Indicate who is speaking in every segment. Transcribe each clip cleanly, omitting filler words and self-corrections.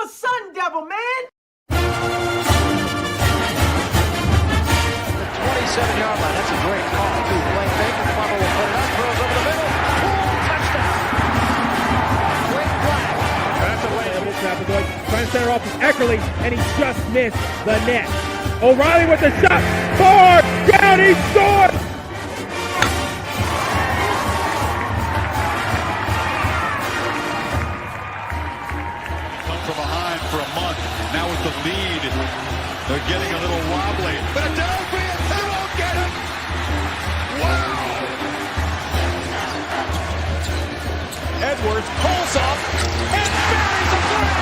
Speaker 1: a Sun Devil, man!
Speaker 2: The 27-yard line. That's a great call, too. Blake Baker, Plummer will put it up, throws over the middle. Touchdown! Great flag. That's a way.
Speaker 3: Trying to center off with Eckerly, and he just missed the net. O'Reilly with the shot. Far down, he scored!
Speaker 4: Come from behind for a month. Now with the lead, they're getting a little wobbly. But a downfield, they won't get it. Wow!
Speaker 5: Edwards pulls up and buries the flag.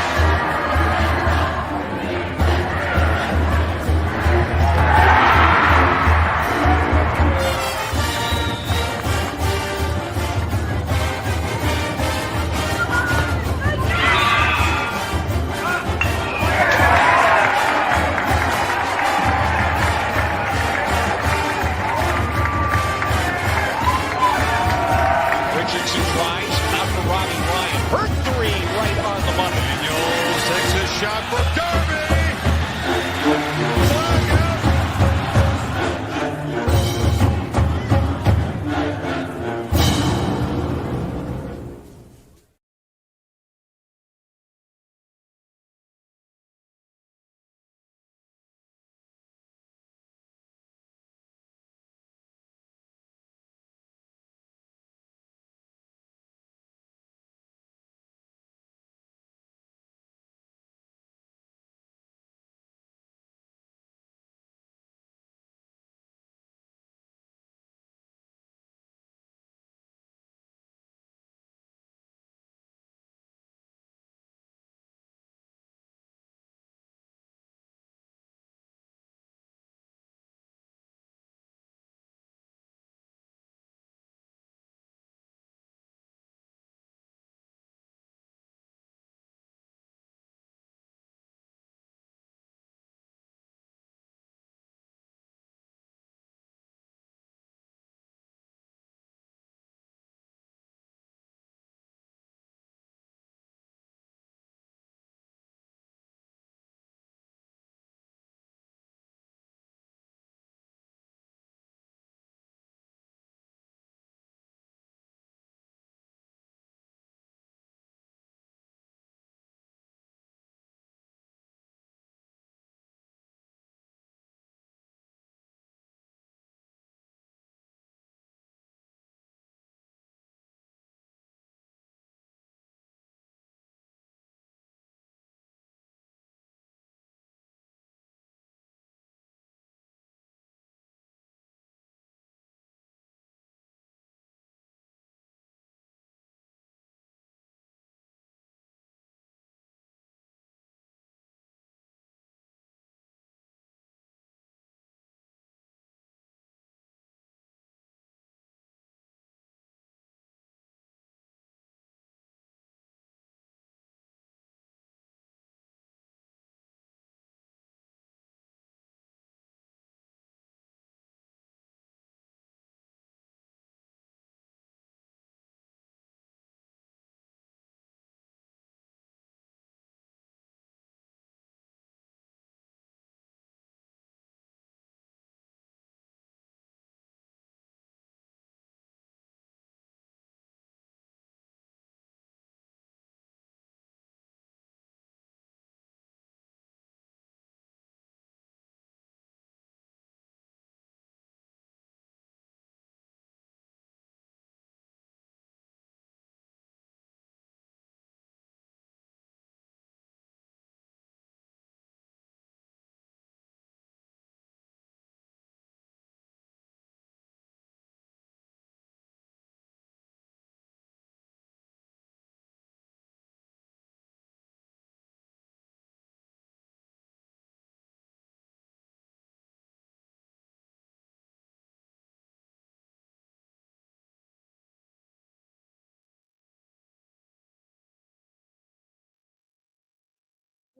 Speaker 4: Richardson tries, not for Robbie Ryan. Her three right on the money. Daniels takes his shot for Darby. Flag out.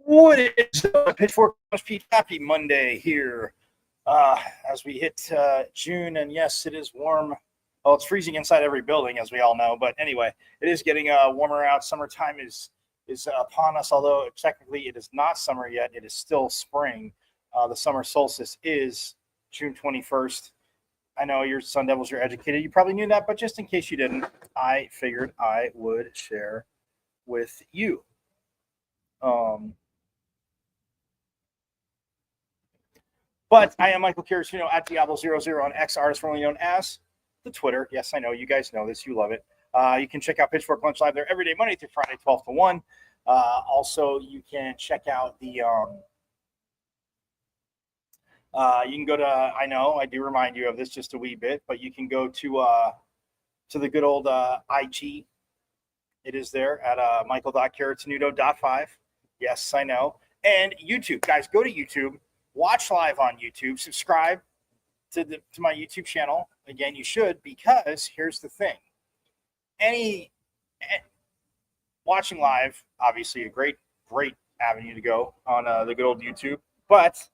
Speaker 6: What is Pitchfork Pete? Happy Monday here as we hit June, and yes, it is warm. Well, it's freezing inside every building, as we all know. But anyway, it is getting warmer out. Summertime is is upon us, although technically it is not summer yet. It is still spring. The summer solstice is June 21st. I know you're Sun Devils, you're educated. You probably knew that, but just in case you didn't, I figured I would share with you. But I am Michael Caracino at Diablo00 on X, artist formerly known as the Twitter. Yes, I know. You guys know this. You love it. You can check out Pitchfork Lunch Live there every day, Monday through Friday, 12 to 1. Also, you can check out the you can go to, I know, I do remind you of this just a wee bit, but you can go to the good old IG. It is there at michael.caratinudo.5. Yes, I know. And YouTube. Guys, go to YouTube. Watch live on YouTube. Subscribe to my YouTube channel. Again, you should, because here's the thing. Watching live, obviously a great avenue to go on the good old YouTube. But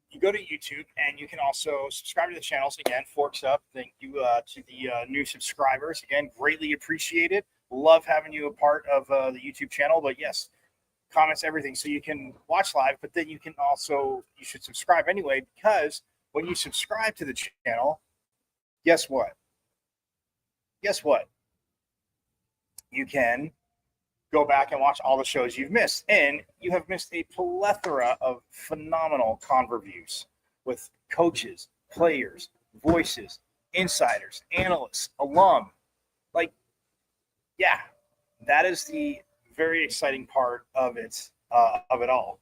Speaker 6: you go to YouTube and you can also subscribe to the channels. Again, forks up. Thank you to the new subscribers. Again, greatly appreciated. Love having you a part of the YouTube channel. But yes, comments, everything. So you can watch live, but then you should subscribe anyway, because when you subscribe to the channel, guess what? You can go back and watch all the shows you've missed. And you have missed a plethora of phenomenal converviews with coaches, players, voices, insiders, analysts, alum. Like, yeah, that is the very exciting part of it all.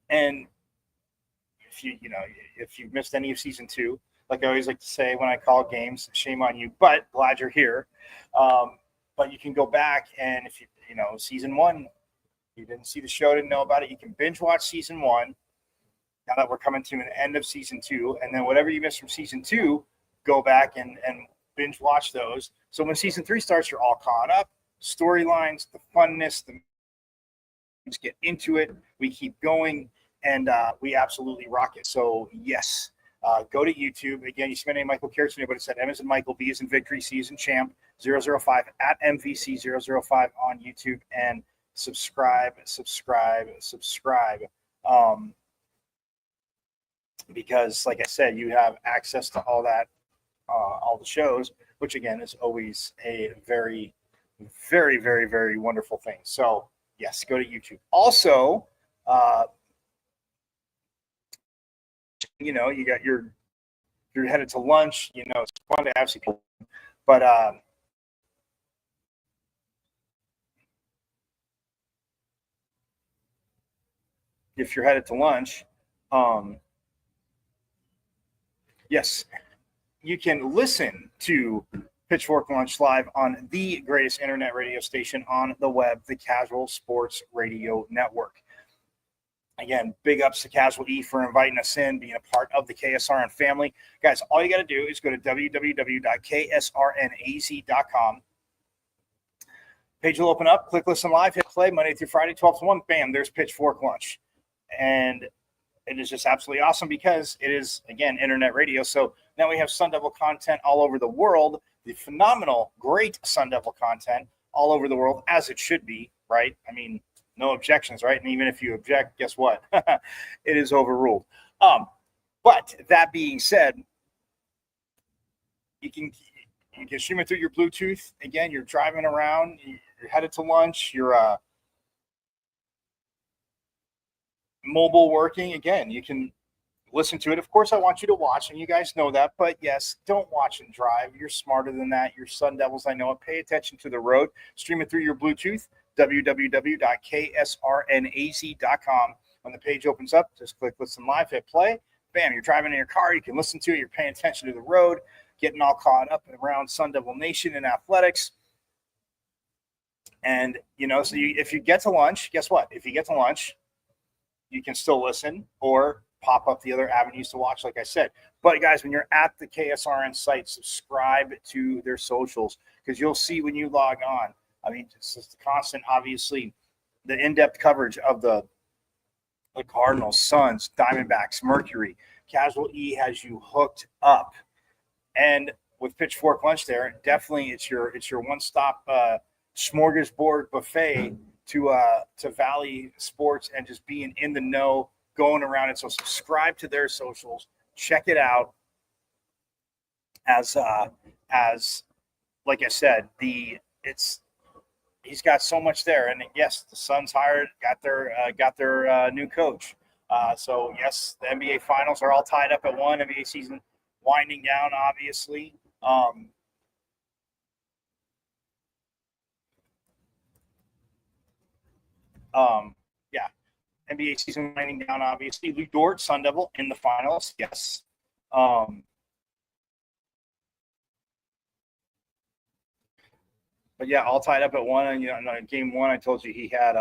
Speaker 6: And if you've missed any of season 2, like I always like to say when I call games, shame on you, but glad you're here. But you can go back, and if season 1, you didn't see the show, didn't know about it, you can binge watch season 1. Now that we're coming to an end of season 2, and then whatever you missed from season 2, go back and binge watch those. So when season 3 starts, you're all caught up. Storylines, the funness, just get into it. We keep going, and we absolutely rock it. So yes, go to YouTube. Again, you spend a Michael Caracino, but it's at M as in Michael, B as in Victory, C as in Champ, 005 at MVC005 on YouTube, and subscribe. Because like I said, you have access to all that, all the shows, which again is always a very, very, very, very wonderful thing. So yes, go to YouTube. Also, you got you're headed to lunch. It's fun to have some people, but if you're headed to lunch, yes, you can listen to Pitchfork Lunch Live on the greatest internet radio station on the web, the Casual Sports Radio Network. Again, big ups to Casual E for inviting us in, being a part of the KSRN family. Guys, all you got to do is go to www.ksrnaz.com. Page will open up, click Listen Live, hit play, Monday through Friday, 12 to 1. Bam, there's Pitchfork Lunch. And it is just absolutely awesome because it is, again, internet radio. So now we have Sun Devil content all over the world, the phenomenal, great Sun Devil content all over the world, as it should be, right? I mean, no objections, right? And even if you object, guess what? It is overruled. But that being said, you can stream it through your Bluetooth. Again, you're driving around, you're headed to lunch, you're mobile working. Again, you can listen to it. Of course, I want you to watch, and you guys know that. But yes, don't watch and drive. You're smarter than that. You're Sun Devils, I know it. Pay attention to the road. Stream it through your Bluetooth, www.ksrnaz.com. When the page opens up, just click Listen Live, hit play. Bam, you're driving in your car. You can listen to it. You're paying attention to the road, getting all caught up around Sun Devil Nation and athletics. And, so if you get to lunch, guess what? If you get to lunch, you can still listen or pop up the other avenues to watch, like I said. But, guys, when you're at the KSRN site, subscribe to their socials, because you'll see when you log on. I mean, it's just constant, obviously, the in-depth coverage of the Cardinals, Suns, Diamondbacks, Mercury. Casual E has you hooked up. And with Pitchfork Lunch there, definitely it's your one-stop smorgasbord buffet to Valley Sports and just being in the know, going around it. So subscribe to their socials, check it out. As like I said, he's got so much there, and yes, the Suns got their new coach. So yes, the NBA Finals are all tied up at 1. NBA season winding down, obviously. Yeah, NBA season winding down, obviously. Lou Dort, Sun Devil in the finals, yes. But yeah, all tied up at 1. And game 1, I told you he had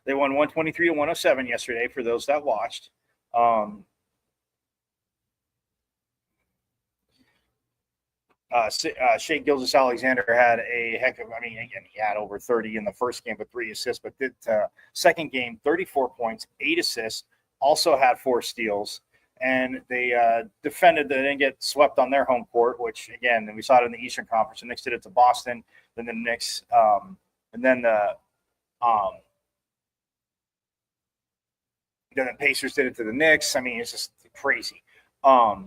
Speaker 6: they won 123-107 yesterday. For those that watched, Shai Gilgeous-Alexander had a heck of. I mean, again, he had over 30 in the first game, but 3 assists. But second game, 34 points, 8 assists. Also had 4 steals. And they defended. They didn't get swept on their home court, which, again, we saw it in the Eastern Conference. The Knicks did it to Boston. Then the Knicks, then the Pacers did it to the Knicks. I mean, it's just crazy. But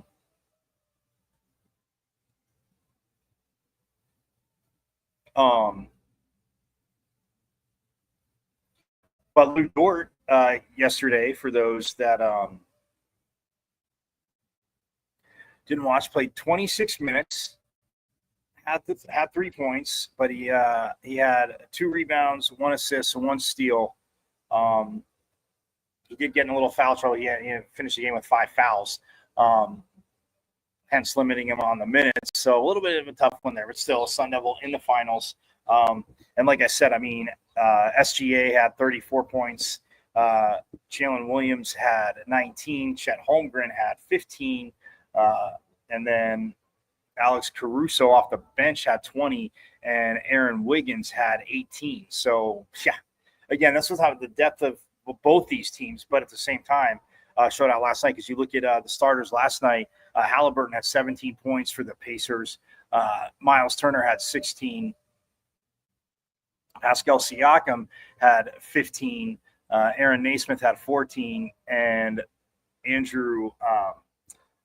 Speaker 6: Lou Dort yesterday, for those that didn't watch, played 26 minutes, had 3 points, but he had 2 rebounds, 1 assist, and 1 steal. He did get in a little foul trouble. He finished the game with 5 fouls, hence limiting him on the minutes. So a little bit of a tough one there, but still, Sun Devil in the finals. And like I said, I mean, SGA had 34 points. Jalen Williams had 19. Chet Holmgren had 15. And then Alex Caruso off the bench had 20, and Aaron Wiggins had 18. So, yeah, again, this was how the depth of both these teams, but at the same time, showed out last night. Because you look at the starters last night, Halliburton had 17 points for the Pacers. Miles Turner had 16. Pascal Siakam had 15. Aaron Naismith had 14. And Andrew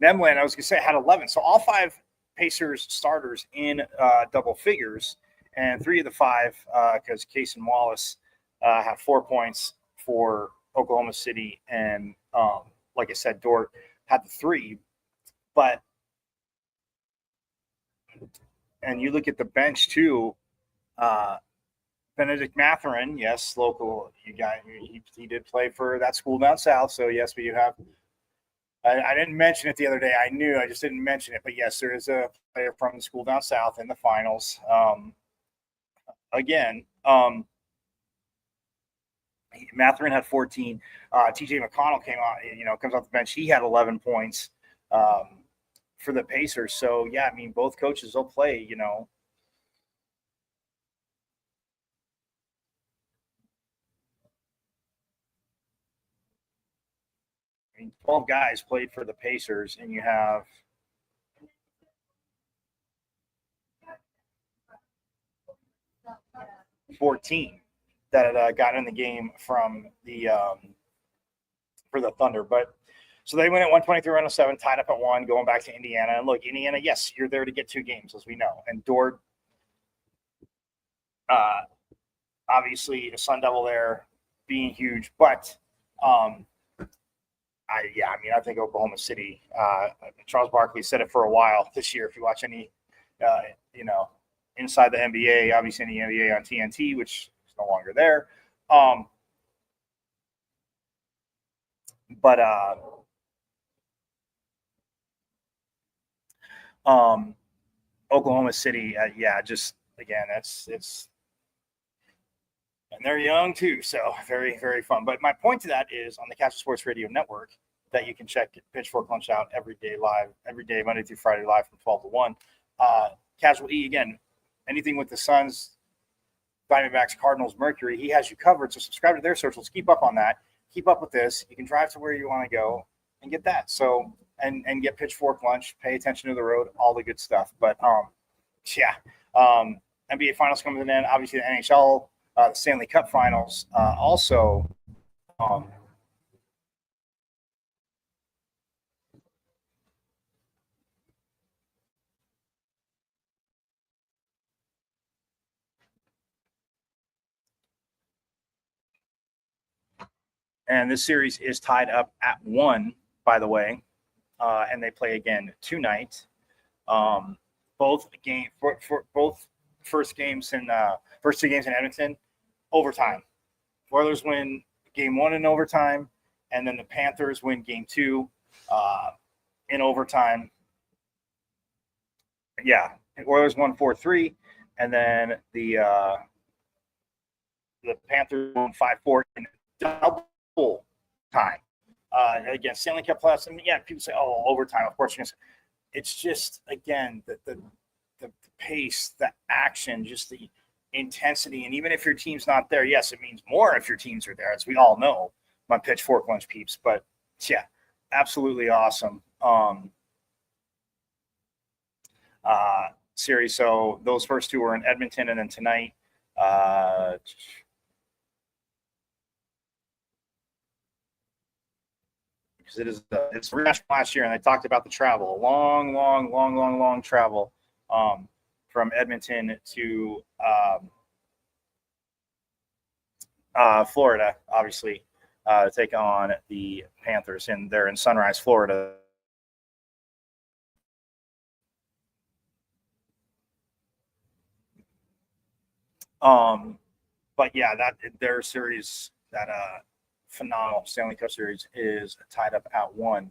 Speaker 6: Nemlin, I was going to say, had 11. So all 5 Pacers starters in double figures, and 3 of the 5, because Case and Wallace had 4 points for Oklahoma City, and like I said, Dort had the 3. And you look at the bench too. Benedict Mathurin, yes, local. He did play for that school down south. So yes, we do have. I didn't mention it the other day. I knew, I just didn't mention it. But yes, there is a player from the school down south in the finals. Mathurin had 14. TJ McConnell comes off the bench. He had 11 points for the Pacers. So yeah, I mean, both coaches will play. 12 guys played for the Pacers, and you have 14 that had gotten in the game from the for the Thunder. But so they went at 123-107, tied up at 1, going back to Indiana. And look, Indiana, yes, you're there to get 2 games, as we know. And Dort, obviously, the Sun Devil there being huge, but I think Oklahoma City. Charles Barkley said it for a while this year. If you watch any, inside the NBA, obviously in the NBA on TNT, which is no longer there. Oklahoma City, just again, it's. And they're young too, so very, very fun. But my point to that is on the Casual Sports Radio Network that you can check Pitchfork Lunch out every day live, every day, Monday through Friday live from 12 to 1. Casual E, again, anything with the Suns, Diamondbacks, Cardinals, Mercury, he has you covered. So subscribe to their socials. Keep up on that. Keep up with this. You can drive to where you want to go and get that. So and get pitchfork lunch, pay attention to the road, all the good stuff. But NBA Finals coming to an end. Obviously, the NHL, the Stanley Cup Finals, also. And this series is tied up at 1, by the way, and they play again tonight. Both first two games in Edmonton, overtime. Oilers win game 1 in overtime, and then the Panthers win game 2 in overtime. Yeah, Oilers won 4-3, and then the Panthers won 5-4 in double time. Again, Stanley Cup playoffs. I mean, yeah, people say, "Oh, overtime." Of course, it's just again the pace, the action, just the intensity, and even if your team's not there, yes, it means more if your teams are there, as we all know, my pitchfork lunch peeps. But yeah, absolutely awesome series. So those first two were in Edmonton, and then tonight. Because it's rematch last year, and I talked about the travel, a long travel from Edmonton to Florida, obviously, to take on the Panthers, and they're in Sunrise, Florida. But yeah, that their series, that phenomenal Stanley Cup series, is tied up at 1.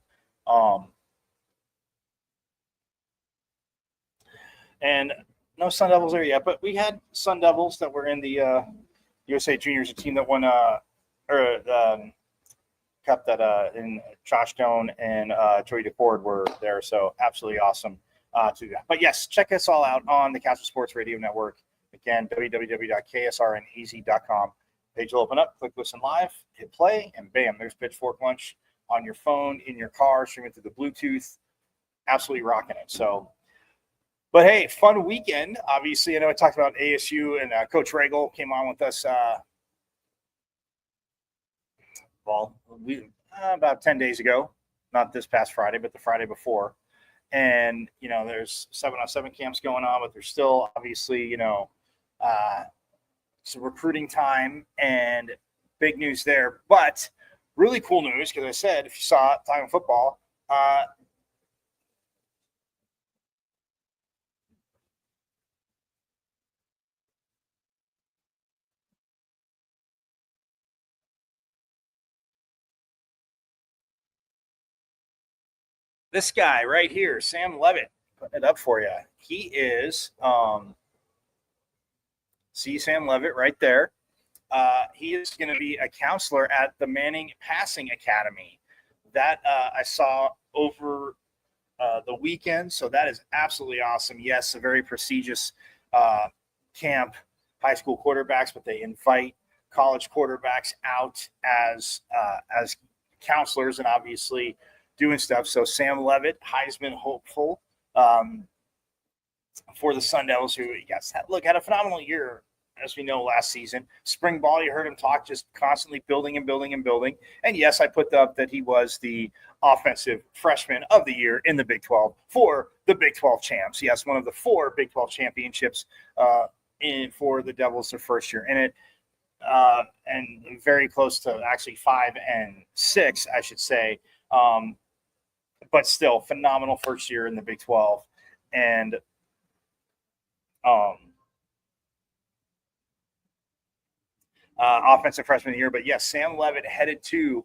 Speaker 6: And no Sun Devils there yet, but we had Sun Devils that were in the USA Juniors, a team that won cup that in Josh Doan and Joey DeFord were there. So absolutely awesome to do that. But yes, check us all out on the Castle Sports Radio Network. Again, www.ksrnaz.com. Page will open up, click listen live, hit play, and bam, there's Pitchfork Lunch on your phone, in your car, streaming through the Bluetooth. Absolutely rocking it. So, but hey, fun weekend. Obviously, I know I talked about ASU, and Coach Regal came on with us about 10 days ago, not this past Friday, but the Friday before. And, there's 7-on-7 camps going on, but there's still obviously, some recruiting time and big news there. But really cool news, because I said, if you saw Time of Football, this guy right here, Sam Levitt, putting it up for you. He is, see Sam Levitt right there. He is going to be a counselor at the Manning Passing Academy. That I saw over the weekend, so that is absolutely awesome. Yes, a very prestigious camp, high school quarterbacks, but they invite college quarterbacks out as counselors and obviously doing stuff. So Sam Levitt, Heisman hopeful for the Sun Devils, who had a phenomenal year, as we know, last season. Spring ball, you heard him talk, just constantly building and building and building. And yes, I put up that he was the offensive freshman of the year in the Big 12 for the Big 12 champs. Yes, one of the 4 Big 12 championships for the Devils, their first year in it. And very close to actually 5 and 6, I should say. But still, phenomenal first year in the Big 12. And offensive freshman of the year. But yes, Sam Levitt headed to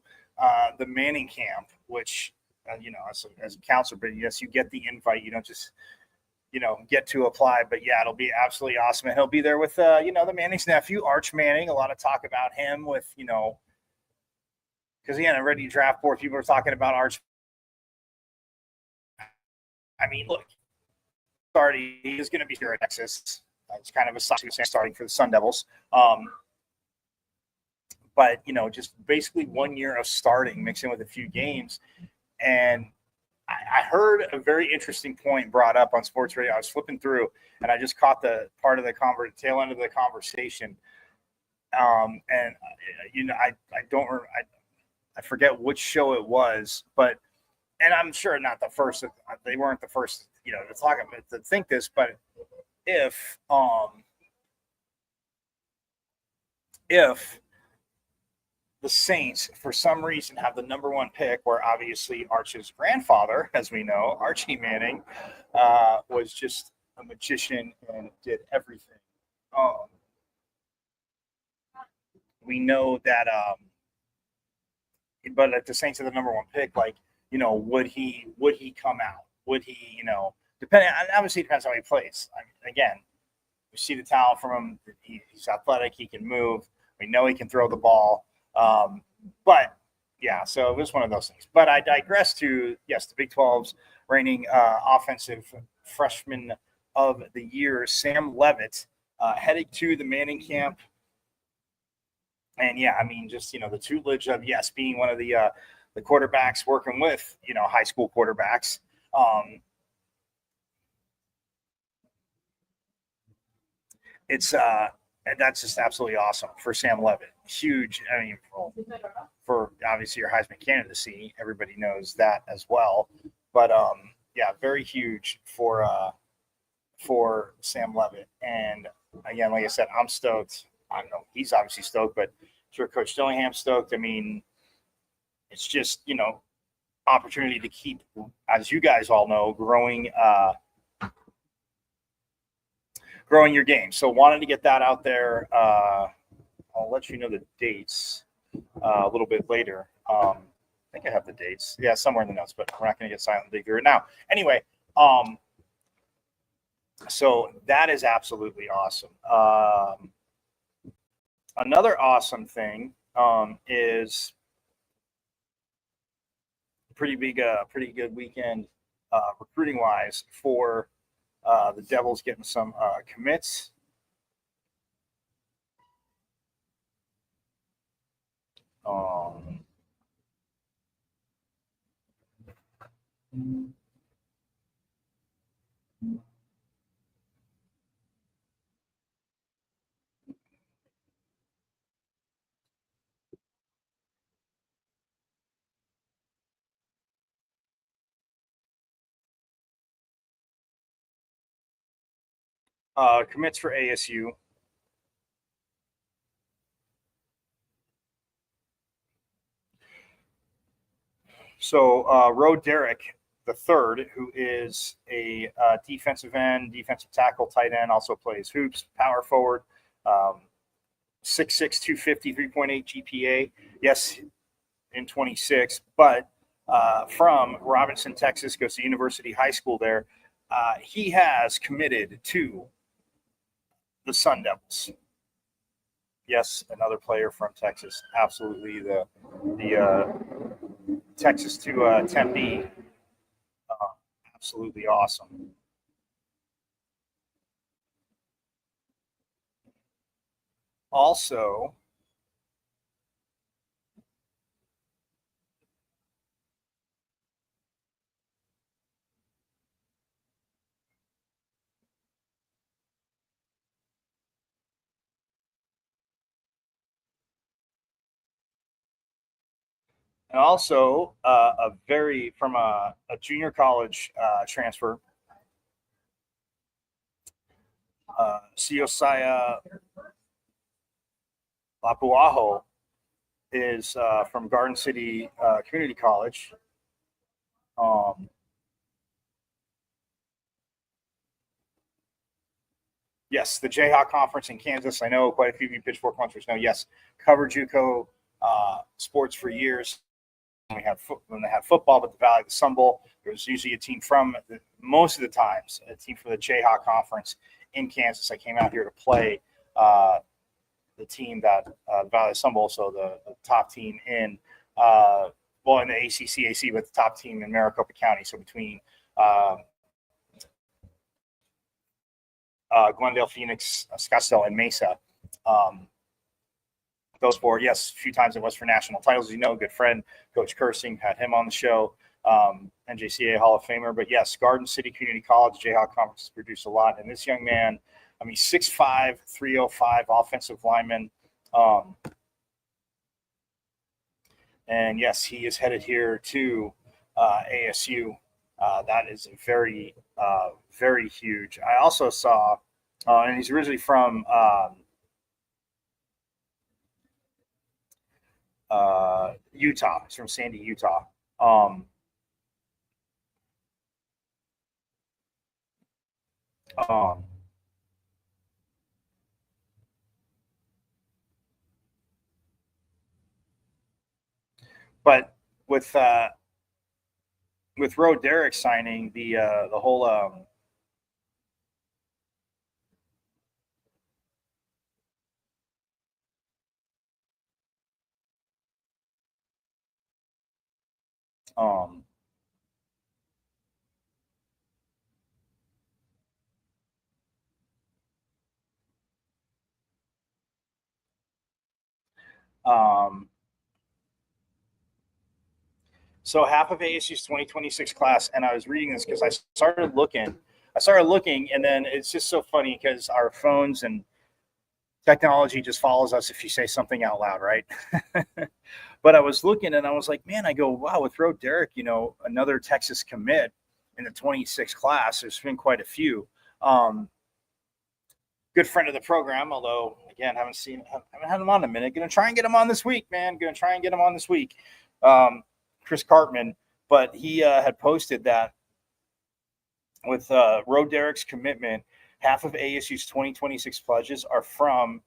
Speaker 6: the Manning camp, which, as a counselor, but yes, you get the invite. You don't just, get to apply. But yeah, it'll be absolutely awesome. And he'll be there with, the Manning's nephew, Arch Manning. A lot of talk about him with, because again, already draft board, people are talking about Arch. I mean, look, he is going to be here at Texas. It's kind of a starting for the Sun Devils. But, just basically 1 year of starting, mixing with a few games. And I heard a very interesting point brought up on sports radio. I was flipping through, and I just caught the part of the tail end of the conversation. And I forget which show it was, but and I'm sure not the first. They weren't the first, to talk about to think this. But if the Saints, for some reason, have the number one pick, where obviously Arch's grandfather, as we know, Archie Manning, was just a magician and did everything. We know that, but if the Saints have the number one pick, would he come out? Would he, depending? Obviously, it depends how he plays. I mean, again, we see the talent from him. He's athletic. He can move. We know he can throw the ball. But yeah, so it was one of those things. But I digress to, yes, the Big 12's reigning offensive freshman of the year, Sam Levitt, heading to the Manning camp. And yeah, I mean, just, the tutelage of, yes, being one of the quarterbacks working with, high school quarterbacks. And that's just absolutely awesome for Sam Levitt. Huge. I mean, for obviously your Heisman candidacy, everybody knows that as well. But yeah, very huge for Sam Levitt. And again, like I said, I'm stoked. I don't know. He's obviously stoked, but I'm sure Coach Dillingham's stoked. I mean, it's just, opportunity to keep, as you guys all know, growing your game. So wanted to get that out there. I'll let you know the dates a little bit later. I think I have the dates. Yeah, somewhere in the notes, but we're not going to get silent dig through it now. Anyway, so that is absolutely awesome. Another awesome thing is pretty good weekend recruiting wise for the Devils, getting some commits. Commits for ASU. So Roe Derrick the third, who is a defensive end, defensive tackle, tight end, also plays hoops, power forward, 6'6", 250, 3.8 GPA. Yes, in 26, but from Robinson, Texas, goes to University High School there. He has committed to the Sun Devils. Yes, another player from Texas. Absolutely, the Texas to Tempe. Absolutely awesome. Also, from a junior college transfer, Siosaya Lapuaho is from Garden City Community College. Yes, the Jayhawk Conference in Kansas. I know quite a few of you Pitchfork Munchers know. Yes, covered JUCO sports for years. When they had football, but the Valley of the Sun Bowl, there was usually a team from most of the times a team from the Jayhawk Conference in Kansas. I came out here to play the team that Valley of the Sun Bowl, so the top team in in the ACCAC, but the top team in Maricopa County. So between Glendale, Phoenix, Scottsdale, and Mesa. Those four, yes, a few times it was for national titles. You know, good friend, Coach Kersing, had him on the show. NJCAA Hall of Famer. But yes, Garden City Community College, Jayhawk Conference has produced a lot. And this young man, 6'5", 305 offensive lineman. And yes, he is headed here to ASU. That is very, very huge. I also saw, and he's originally from Utah. He's from Sandy, Utah. But with Roe Derrick signing, the whole so half of ASU's 2026 class, and I was reading this because I started looking, and then it's just so funny because our phones and technology just follows us if you say something out loud, right? But I was looking and I was like, man, I go, wow, with Roe Derrick, another Texas commit in the 26 class. There's been quite a few. Good friend of the program, although again, haven't had him on in a minute. Gonna try and get him on this week, man. Chris Cartman, but he had posted that with Roe Derrick's commitment, half of ASU's 2026 pledges are from,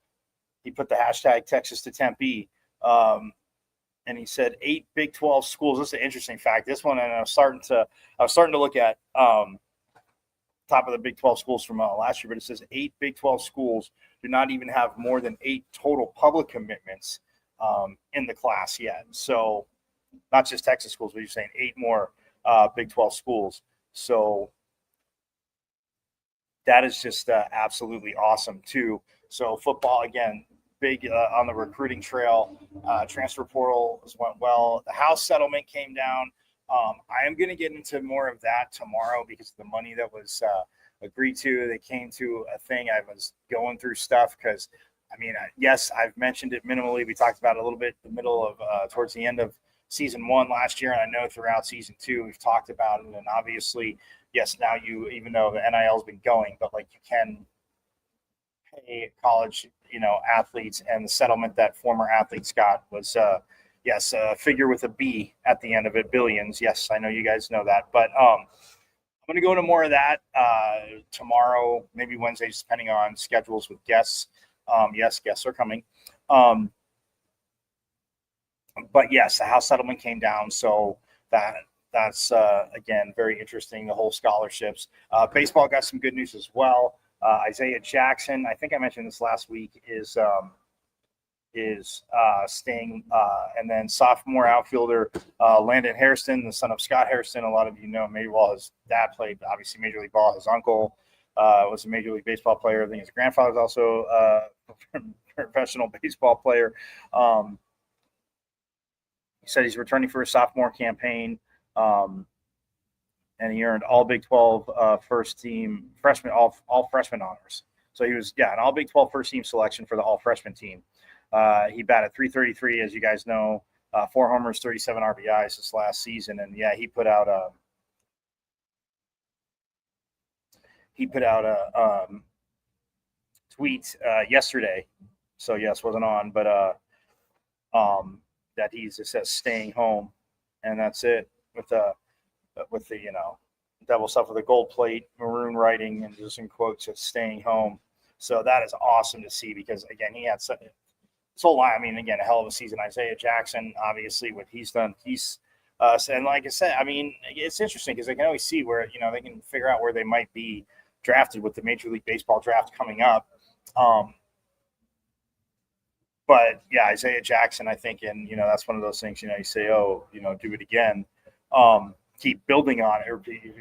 Speaker 6: he put the hashtag Texas to Tempe, and he said 8 Big 12 schools. This is an interesting fact. This one, and I was starting to look at top of the Big 12 schools from last year, but it says 8 Big 12 schools do not even have more than 8 total public commitments in the class yet. So not just Texas schools, but you're saying 8 more Big 12 schools. So that is just absolutely awesome too. So football, again, big on the recruiting trail. Transfer portal went well. The house settlement came down. I am going to get into more of that tomorrow because of the money that was agreed to. They came to a thing. I was going through stuff because, yes, I've mentioned it minimally. We talked about it a little bit in the middle of towards the end of season 1 last year, and I know throughout season 2 we've talked about it. And obviously, yes, now even though the NIL has been going, but like you can pay college, athletes, and the settlement that former athletes got was yes, a figure with a B at the end of it, billions. Yes, I know you guys know that, but I'm going to go into more of that tomorrow, maybe Wednesday, just depending on schedules with guests. Yes, guests are coming. But yes, the house settlement came down, so that's again very interesting. The whole scholarships. Baseball got some good news as well. Isaiah Jackson, I think I mentioned this last week, is staying, and then sophomore outfielder Landon Hairston, the son of Scott Hairston. A lot of you know Major Ball. His dad played obviously Major League Ball. His uncle was a Major League Baseball player. I think his grandfather was also a professional baseball player. He said he's returning for his sophomore campaign, and he earned all Big 12 first team freshman, all freshman honors. So he was an all Big 12 first team selection for the all freshman team. He batted .333, as you guys know, 4 homers, 37 RBIs this last season, and he put out a tweet yesterday. So yes, wasn't on, but that it says staying home, and that's it with the devil stuff with a gold plate, maroon writing, and just in quotes, just staying home. So that is awesome to see because again, he had such this whole line. Again, a hell of a season. Isaiah Jackson, obviously, what he's done. And like I said, it's interesting because they can always see where they can figure out where they might be drafted with the Major League Baseball draft coming up. But yeah, Isaiah Jackson, I think, and that's one of those things. You say, do it again. Keep building on it. Or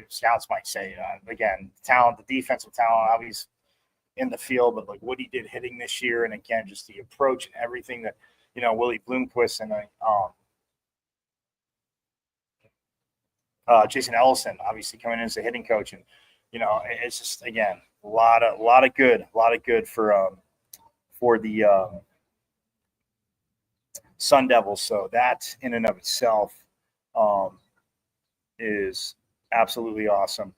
Speaker 6: scouts might say, again, talent, the defensive talent, how he's in the field, but like what he did hitting this year, and again, just the approach and everything that Willie Bloomquist and Jason Ellison, obviously coming in as a hitting coach, and it's just again a lot of good for the Sun Devils. So that in and of itself is absolutely awesome.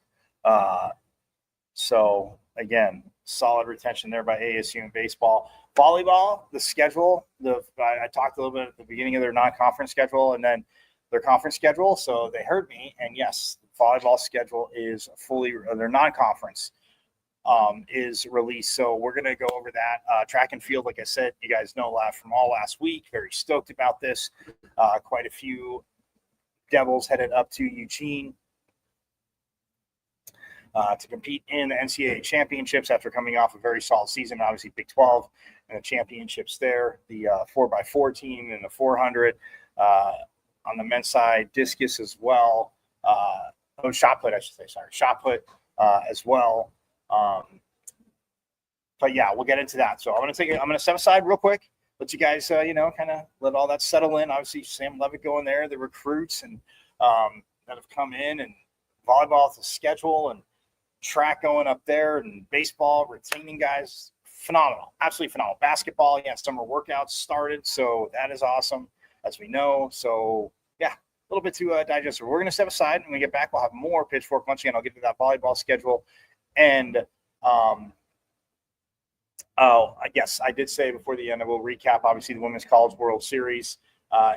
Speaker 6: So again, solid retention there by ASU in baseball. Volleyball, the schedule, I talked a little bit at the beginning of their non-conference schedule and then their conference schedule. So they heard me, and yes, volleyball schedule is their non-conference is released. So we're going to go over that. Track and field, like I said, you guys know from all last week, very stoked about this. Quite a few Devils headed up to Eugene to compete in the NCAA championships after coming off a very solid season, obviously Big 12 and the championships there, the 4x4 team and the 400 on the men's side, discus as well. Shot put, I should say, shot put as well. But yeah, we'll get into that. So I'm going to step aside real quick, let you guys, kind of let all that settle in. Obviously Sam Levitt going there, the recruits and that have come in, and volleyball, the schedule, and track going up there, and baseball, retaining guys, phenomenal, absolutely phenomenal. Basketball, again, summer workouts started, so that is awesome, as we know. So yeah, a little bit to digest. We're going to step aside, and when we get back, we'll have more Pitchfork. Once again, I'll get to that volleyball schedule. And I guess I did say before the end, I will recap, obviously, the Women's College World Series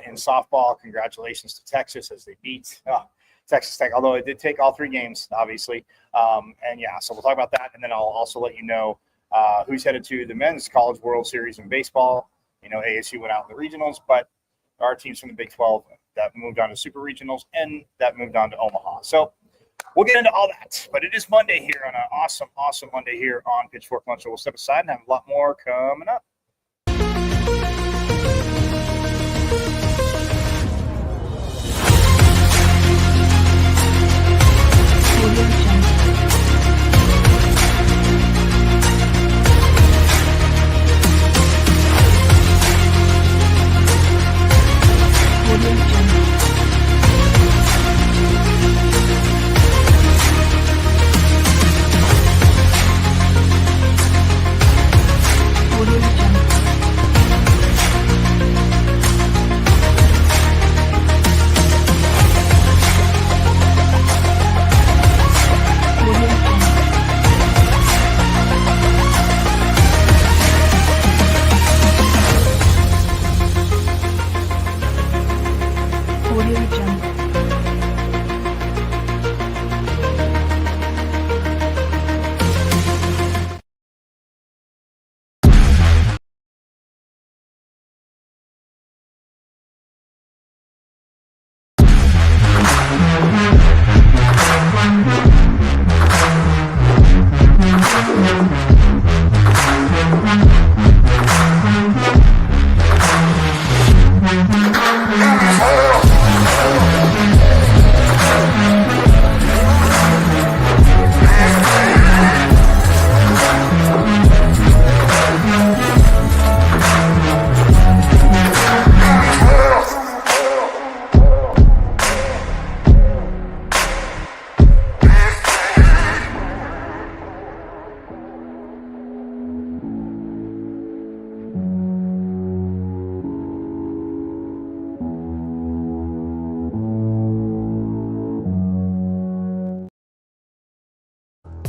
Speaker 6: in softball. Congratulations to Texas as they beat Texas Tech, although it did take all 3 games, obviously. And yeah, so we'll talk about that. And then I'll also let you know who's headed to the Men's College World Series in baseball. ASU went out in the regionals, but there are teams from the Big 12 that moved on to super regionals and that moved on to Omaha. So we'll get into all that. But it is Monday here on an awesome, awesome Monday here on Pitchfork Lunch. So we'll step aside and have a lot more coming up.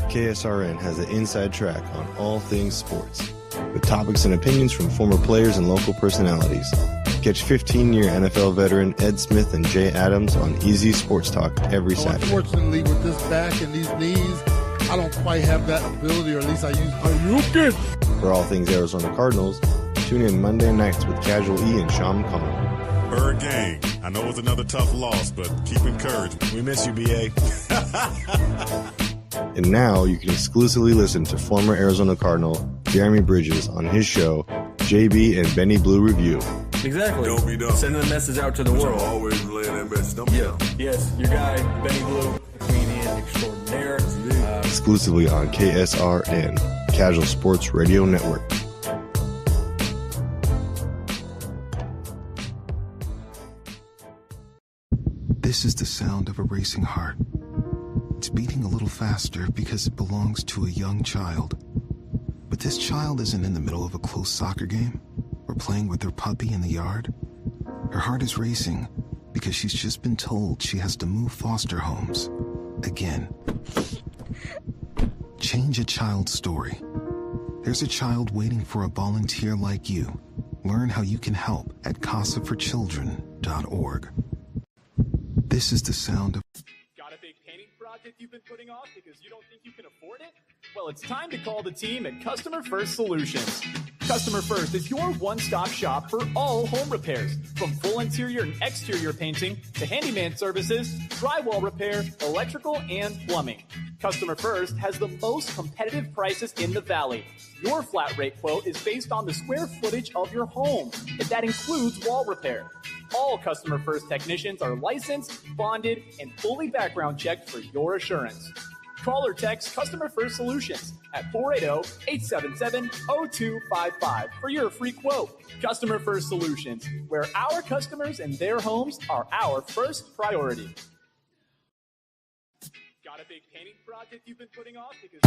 Speaker 1: KSRN has an inside track on all things sports, with topics and opinions from former players and local personalities. Catch 15-year NFL veteran Ed Smith and Jay Adams on Easy Sports Talk every Saturday.
Speaker 7: Unfortunately, with this back and these knees, I don't quite have that ability, or at least I use.
Speaker 3: Are you good?
Speaker 1: For all things Arizona Cardinals, tune in Monday nights with Casual E and Sean McConnell.
Speaker 8: Bird Gang, I know it's another tough loss, but keep encouraging. We miss you, BA.
Speaker 1: And now you can exclusively listen to former Arizona Cardinal Jeremy Bridges on his show, JB and Benny Blue Review.
Speaker 9: Exactly.
Speaker 8: Don't be dumb.
Speaker 9: Sending the message out to the world.
Speaker 8: Always relaying that message. Don't be dumb.
Speaker 9: Yes, your guy, Benny Blue, comedian extraordinaire.
Speaker 1: Exclusively on KSRN, Casual Sports Radio Network.
Speaker 10: This This is the sound of a racing heart. It's beating a little faster because it belongs to a young child. But this child isn't in the middle of a close soccer game or playing with her puppy in the yard. Her heart is racing because she's just been told she has to move foster homes again. Change a child's story. There's a child waiting for a volunteer like you. Learn how you can help at casaforchildren.org. This is the sound of...
Speaker 5: Got a big painting project you've been putting off because you don't think you can afford it? Well, it's time to call the team at Customer First Solutions. Customer First is your one-stop shop for all home repairs, from full interior and exterior painting to handyman services, drywall repair, electrical, and plumbing. Customer First has the most competitive prices in the Valley. Your flat rate quote is based on the square footage of your home, and that includes wall repair. All Customer First technicians are licensed, bonded, and fully background checked for your assurance. Call or text Customer First Solutions at 480-877-0255 for your free quote. Customer First Solutions, where our customers and their homes are our first priority. Got a big painting project you've been putting off because...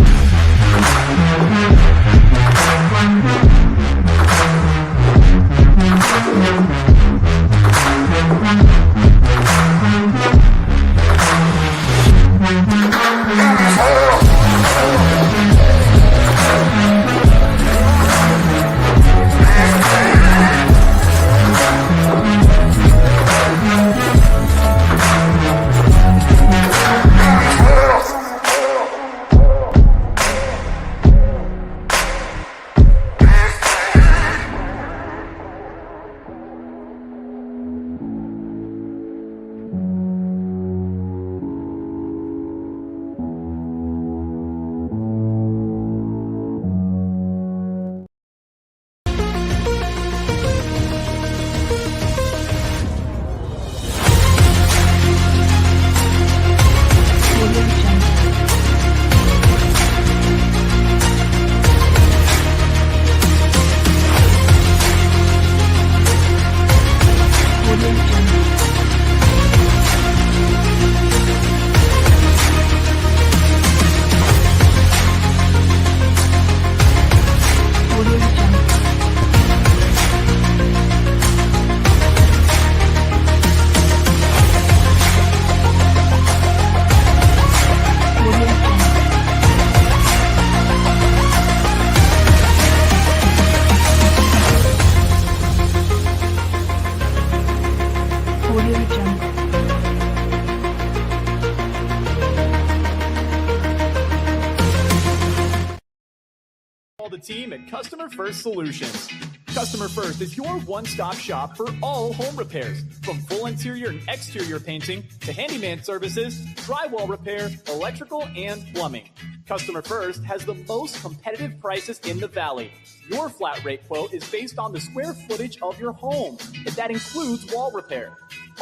Speaker 5: The team at Customer First Solutions. Customer First is your one-stop shop for all home repairs, from full interior and exterior painting to handyman services, drywall repair, electrical, and plumbing. Customer First has the most competitive prices in the Valley. Your flat rate quote is based on the square footage of your home, and that includes wall repair.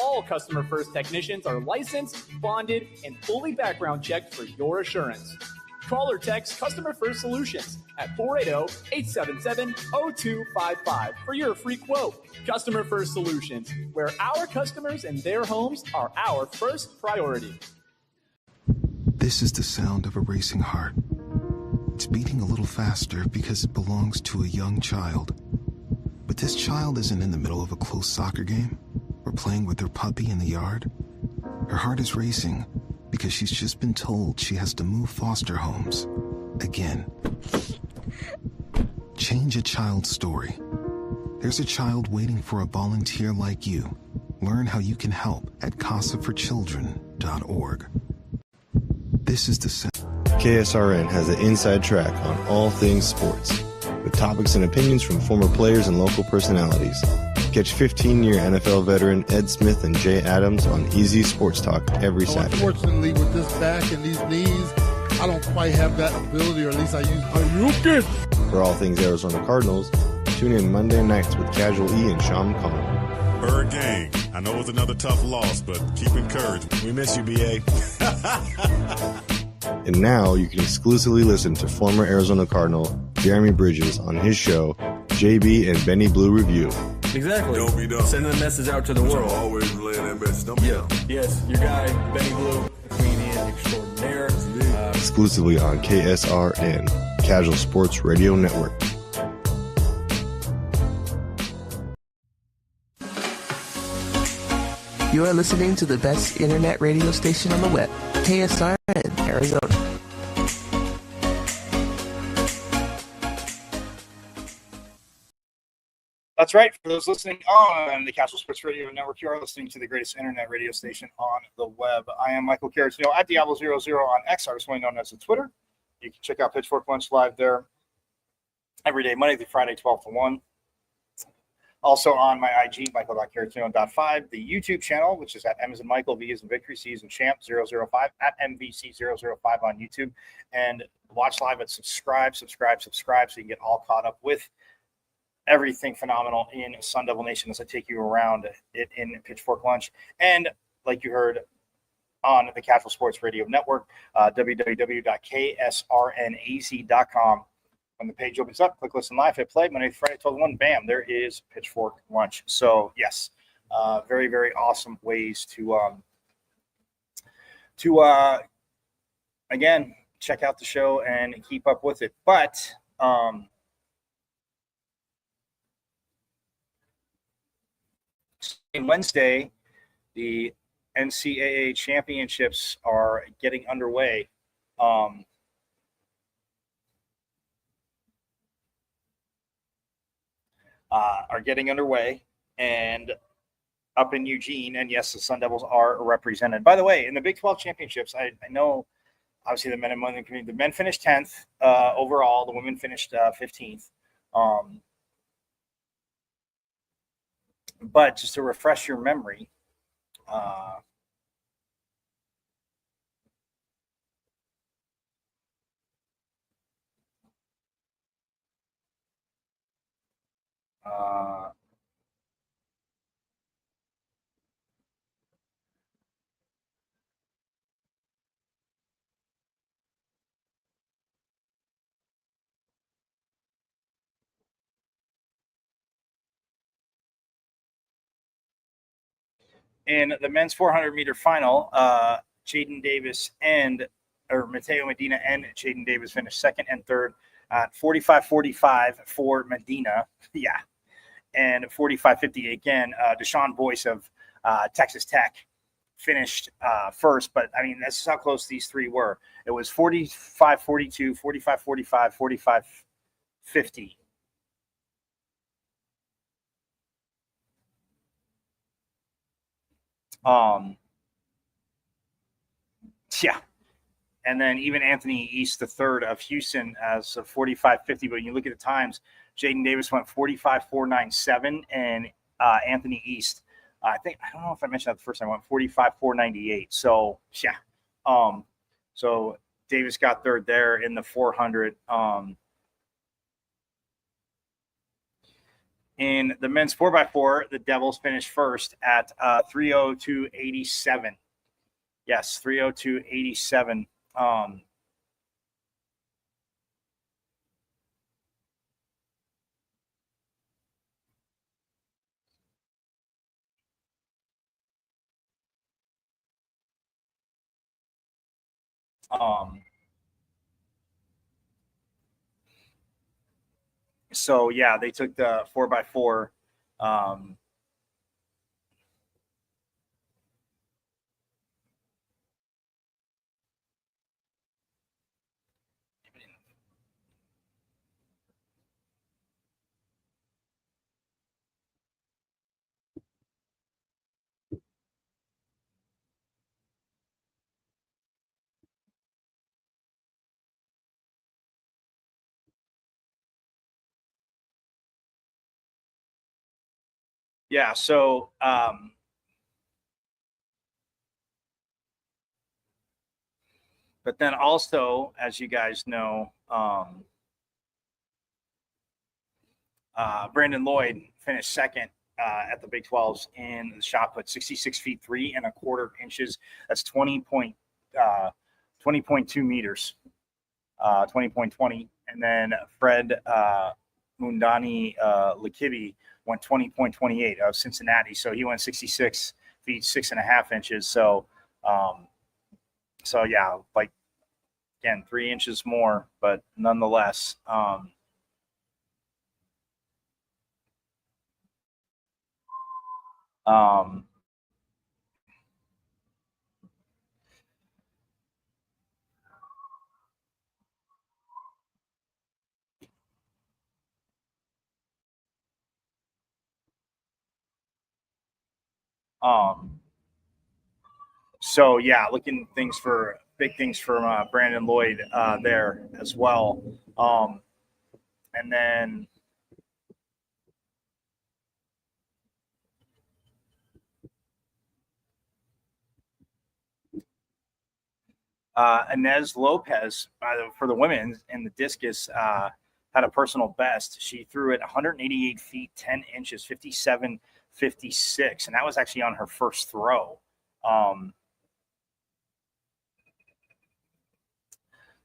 Speaker 5: All Customer First technicians are licensed, bonded, and fully background checked for your assurance. Call or text Customer First Solutions at 480-877-0255 for your free quote. Customer First Solutions, where our customers and their homes are our first priority.
Speaker 10: This is the sound of a racing heart. It's beating a little faster because it belongs to a young child. But this child isn't in the middle of a close soccer game or playing with her puppy in the yard. Her heart is racing because she's just been told she has to move foster homes again. Change a child's story. There's a child waiting for a volunteer like you. Learn how you can help at casaforchildren.org. This is the sound.
Speaker 1: KSRN has an inside track on all things sports, with topics and opinions from former players and local personalities. Catch 15-year NFL veteran Ed Smith and Jay Adams on Easy Sports Talk every Saturday.
Speaker 7: Unfortunately, with this back and these knees, I don't quite have that ability, or at least I use.
Speaker 1: For all things Arizona Cardinals, tune in Monday nights with Casual E and Sean McConnell.
Speaker 8: Bird Gang, I know it's another tough loss, but keep encouraged. We miss you, BA.
Speaker 1: And now you can exclusively listen to former Arizona Cardinal Jeremy Bridges on his show, JB and Benny Blue Review.
Speaker 9: Exactly.
Speaker 8: Don't be dumb.
Speaker 9: Sending a message out to the world.
Speaker 8: Always relaying that message. Don't be dumb.
Speaker 9: Yes, your guy, Benny Blue, comedian extraordinaire.
Speaker 1: Exclusively on KSRN, Casual Sports Radio Network.
Speaker 11: You are listening to the best internet radio station on the web, KSRN, Arizona.
Speaker 6: That's right. For those listening on the Casual Sports Radio Network, you are listening to the greatest internet radio station on the web. I am Michael Caratino at Diablo00 on X, artistly known as the Twitter. You can check out Pitchfork Lunch live there every day, Monday through Friday, 12 to 1. Also on my IG, michael.caratino.5, the YouTube channel, which is at M as in Michael, V as in Victory, C as in Champ 005, at MVC005 on YouTube. And watch live and subscribe so you can get all caught up with everything phenomenal in Sun Devil Nation as I take you around it in Pitchfork Lunch. And like you heard on the Casual Sports Radio Network, www.ksrnaz.com. When the page opens up, click listen live, hit play, Monday, Friday, 12 to 1, bam, there is Pitchfork Lunch. So yes, very, very awesome ways to again, check out the show and keep up with it. But Wednesday, the NCAA championships are getting underway. And up in Eugene, and yes, the Sun Devils are represented. By the way, in the Big 12 championships, I know obviously the men and women community, the men finished 10th overall, the women finished 15th. But just to refresh your memory, in the men's 400-meter final, Mateo Medina and Jaden Davis finished second and third at 45-45 for Medina. Yeah. And 45-50 again. Deshaun Boyce of Texas Tech finished first. But, I mean, that's how close these three were. It was 45-42, 45-45, 45-50. Yeah. And then even Anthony East, the third of Houston, as a 45-50. But when you look at the times, Jaden Davis went 45-497, and Anthony East, I don't know if I mentioned that the first time, went 45-498. So, yeah. So Davis got third there in the 400. In the men's 4x4, the Devils finished first at 3:02.87. Yes, 3:02.87. So yeah, they took the 4x4. Yeah, so but then also, as you guys know, Brandon Lloyd finished second at the Big 12s in the shot put, 66 feet 3 1/4 inches. That's 20.2 meters, 20.20. And then Fred Mundani Lakibi went 20.28 of Cincinnati. So he went 66 feet, 6.5 inches. So, yeah, like, again, 3 inches more, but nonetheless, so yeah, looking for big things from Brandon Lloyd there as well. And then Inez Lopez for the women in the discus had a personal best. She threw it 188 feet, 10 inches, 57.56. And that was actually on her first throw.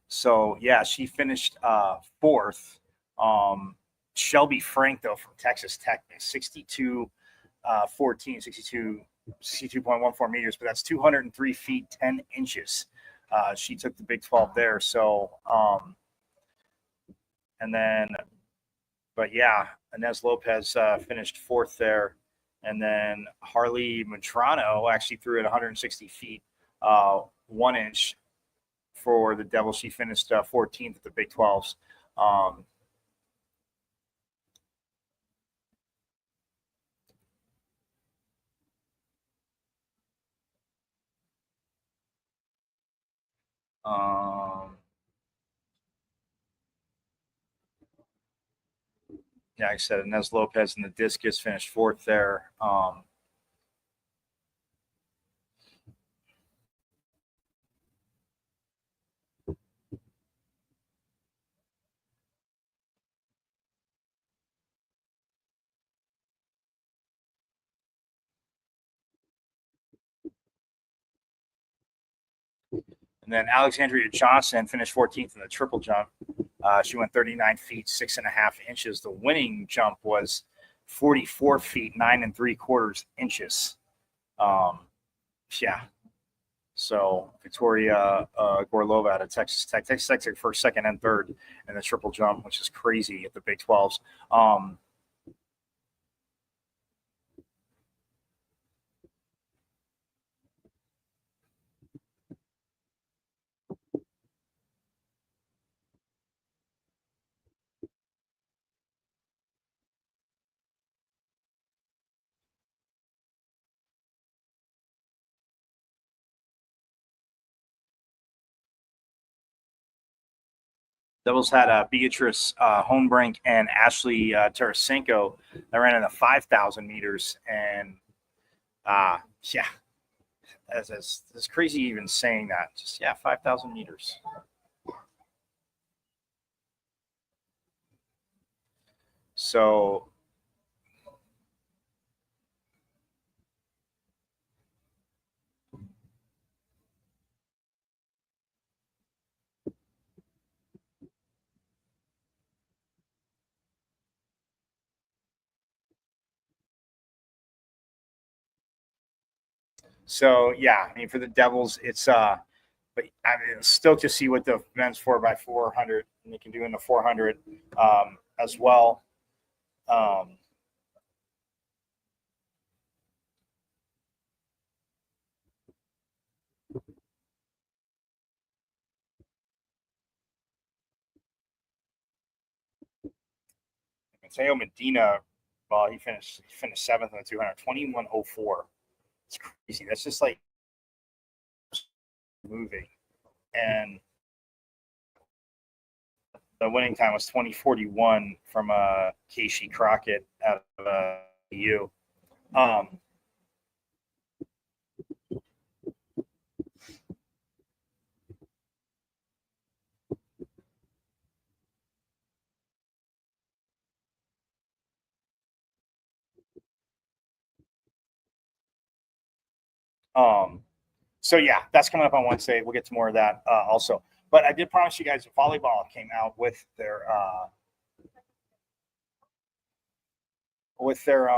Speaker 6: So, yeah, she finished fourth. Shelby Frank, though, from Texas Tech, 62.14, 62.14 meters, but that's 203 feet, 10 inches. She took the Big 12 there. So, and then, but yeah, Inez Lopez finished fourth there. And then Harley Matrano actually threw it 160 feet, 1 inch for the Devils. She finished 14th at the Big 12s. Yeah, like I said, Inez Lopez in the discus finished fourth there. And then Alexandria Johnson finished 14th in the triple jump. She went 39 feet, 6.5 inches. The winning jump was 44 feet, 9 3/4 inches. Yeah. So Victoria Gorlova out of Texas Tech. Texas Tech took first, second, and third in the triple jump, which is crazy at the Big 12s. Devils had Beatrice Hohenbrink and Ashley Tarasenko that ran in the 5,000 meters. And, yeah, it's crazy even saying that. Just, yeah, 5,000 meters. So, yeah, I mean, for the Devils, it's but I mean, stoked to see what the men's 4x400 and they can do in the 400 as well. Mateo Medina, well, he finished seventh in the 200, 21:04. It's crazy. That's just like moving. And the winning time was 20:41 from Casey Crockett out of EU. So yeah, that's coming up on Wednesday. We'll get to more of that also. But I did promise you guys volleyball came out with their with their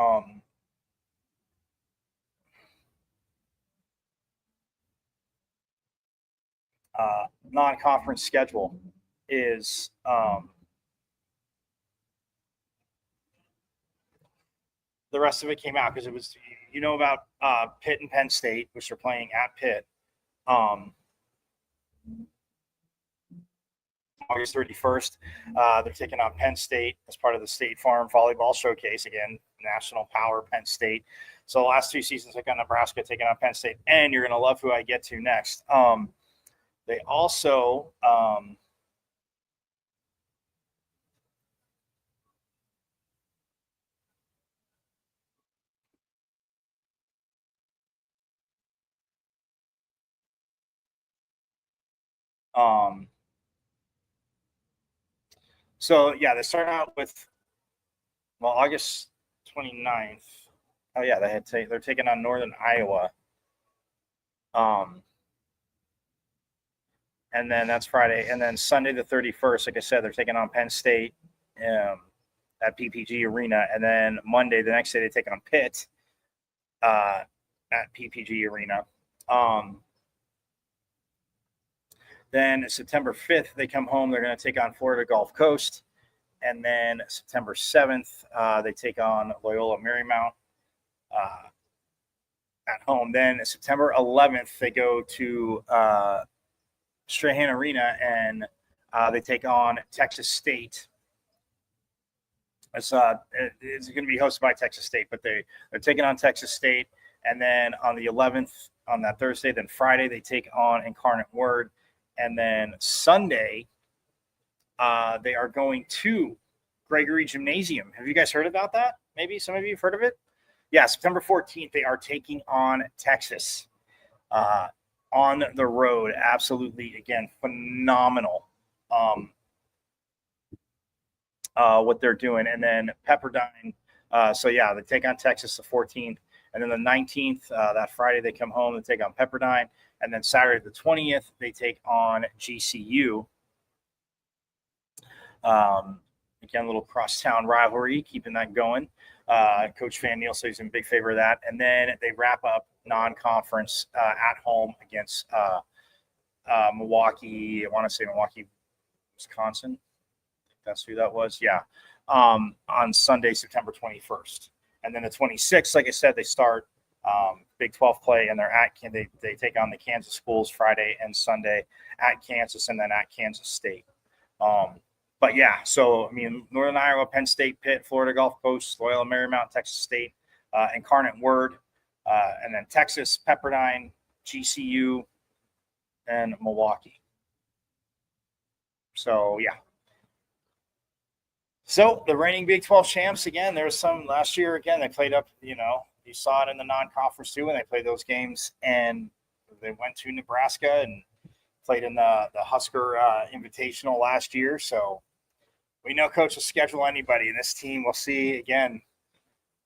Speaker 6: non-conference schedule is the rest of it came out because it was, about Pitt and Penn State, which are playing at Pitt. August 31st, they're taking on Penn State as part of the State Farm Volleyball Showcase. Again, national power, Penn State. So the last 2 seasons, took on Nebraska, taking on Penn State, and you're going to love who I get to next. They also so yeah, they start out with August 29th. Oh yeah, they're taking on Northern Iowa. And then that's Friday, and then Sunday the 31st, like I said, they're taking on Penn State at PPG Arena, and then Monday, the next day, they take on Pitt at PPG Arena. Then September 5th, they come home. They're going to take on Florida Gulf Coast. And then September 7th, they take on Loyola Marymount at home. Then September 11th, they go to Strahan Arena, and they take on Texas State. It's going to be hosted by Texas State, but they're taking on Texas State. And then on the 11th, on that Thursday, then Friday, they take on Incarnate Word. And then Sunday, they are going to Gregory Gymnasium. Have you guys heard about that? Maybe some of you have heard of it. Yeah, September 14th, they are taking on Texas on the road. Absolutely, again, phenomenal what they're doing. And then Pepperdine. So, yeah, they take on Texas the 14th. And then the 19th, that Friday, they come home and take on Pepperdine. And then Saturday the 20th, they take on GCU. Again, a little crosstown rivalry, keeping that going. Coach Van Niel says he's in big favor of that. And then they wrap up non-conference at home against Milwaukee. I want to say Milwaukee, Wisconsin. That's who that was. Yeah. On Sunday, September 21st. And then the 26th, like I said, they start Big 12 play, and they take on the Kansas schools Friday and Sunday at Kansas, and then at Kansas State. But yeah, so I mean, Northern Iowa, Penn State, Pitt, Florida Gulf Coast, Loyola Marymount, Texas State, Incarnate Word, and then Texas, Pepperdine, GCU, and Milwaukee. So yeah. So the reigning Big 12 champs, again, there was some last year, again, they played up, you saw it in the non-conference too, and they played those games, and they went to Nebraska and played in the Husker Invitational last year. So we know Coach will schedule anybody, and this team will see, again,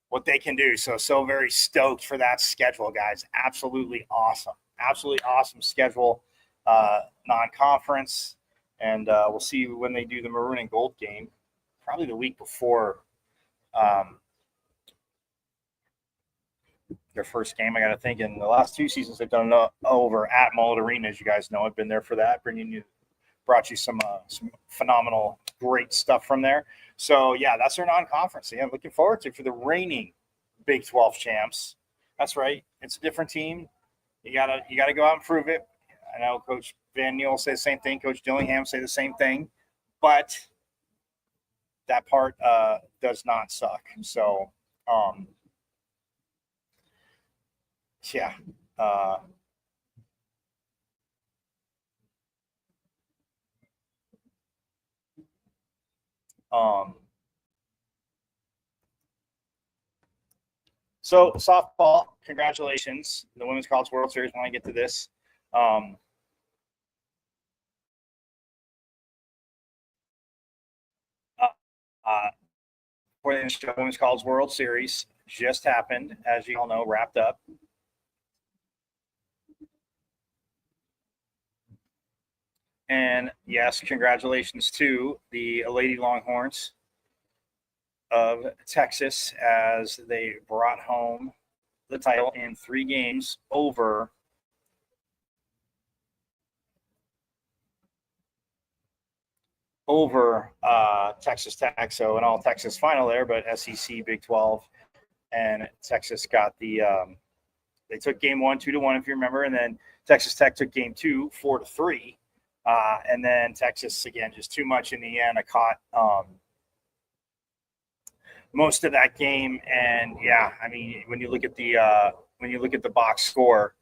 Speaker 6: what they can do. So very stoked for that schedule, guys. Absolutely awesome. Absolutely awesome schedule, non-conference, and we'll see when they do the Maroon and Gold game. Probably the week before their first game, I got to think. In the last 2 seasons, they've done over at Mullet Arena, as you guys know. I've been there for that, brought you some phenomenal, great stuff from there. So, yeah, that's their non-conference. Yeah, I'm looking forward to it for the reigning Big 12 champs. That's right. It's a different team. You gotta go out and prove it. I know Coach Van Niel say the same thing. Coach Dillingham say the same thing. But that part does not suck. So, yeah. So softball, congratulations. The Women's College World Series, when I get to this. For the Women's College World Series just happened, as you all know, wrapped up. And yes, congratulations to the Lady Longhorns. of Texas as they brought home the title in 3 games over Texas Tech. So an all Texas final there, but SEC Big 12, and Texas got the they took game 1 2-1 if you remember, and then Texas Tech took game 2 4-3, and then Texas again just too much in the end. I caught most of that game, and yeah, I mean when you look at the box score,